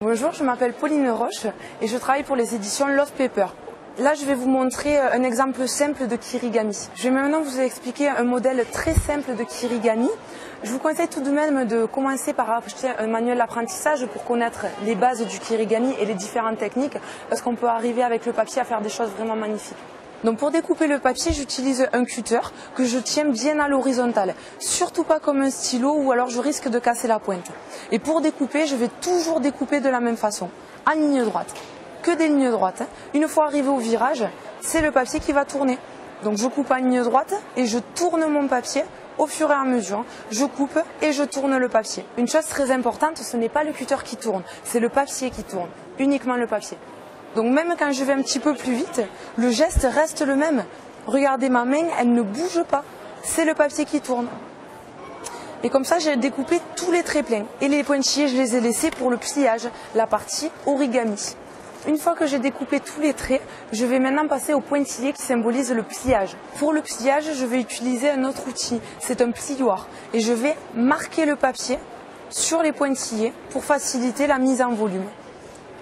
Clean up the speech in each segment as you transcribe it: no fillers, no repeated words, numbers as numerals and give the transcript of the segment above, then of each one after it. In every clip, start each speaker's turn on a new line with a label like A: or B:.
A: Bonjour, je m'appelle Pauline Roche et je travaille pour les éditions Love Paper. Là, je vais vous montrer un exemple simple de kirigami. Je vais maintenant vous expliquer un modèle très simple de kirigami. Je vous conseille tout de même de commencer par acheter un manuel d'apprentissage pour connaître les bases du kirigami et les différentes techniques, parce qu'on peut arriver avec le papier à faire des choses vraiment magnifiques. Donc pour découper le papier, j'utilise un cutter que je tiens bien à l'horizontale, surtout pas comme un stylo ou alors je risque de casser la pointe. Et pour découper, je vais toujours découper de la même façon, en ligne droite. Que des lignes droites. Une fois arrivé au virage, c'est le papier qui va tourner. Donc je coupe en ligne droite et je tourne mon papier au fur et à mesure. Je coupe et je tourne le papier. Une chose très importante, ce n'est pas le cutter qui tourne, c'est le papier qui tourne, uniquement le papier. Donc même quand je vais un petit peu plus vite, le geste reste le même. Regardez ma main, elle ne bouge pas. C'est le papier qui tourne. Et comme ça, j'ai découpé tous les traits pleins. Et les pointillés, je les ai laissés pour le pliage, la partie origami. Une fois que j'ai découpé tous les traits, je vais maintenant passer au pointillé qui symbolise le pliage. Pour le pliage, je vais utiliser un autre outil. C'est un plioir. Et je vais marquer le papier sur les pointillés pour faciliter la mise en volume.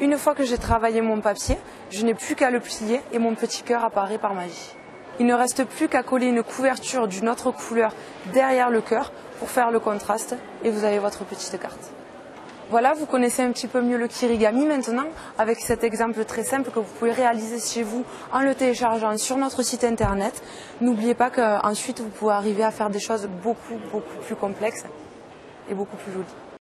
A: Une fois que j'ai travaillé mon papier, je n'ai plus qu'à le plier et mon petit cœur apparaît par magie. Il ne reste plus qu'à coller une couverture d'une autre couleur derrière le cœur pour faire le contraste et vous avez votre petite carte. Voilà, vous connaissez un petit peu mieux le kirigami maintenant avec cet exemple très simple que vous pouvez réaliser chez vous en le téléchargeant sur notre site internet. N'oubliez pas qu'ensuite vous pouvez arriver à faire des choses beaucoup plus complexes et beaucoup plus jolies.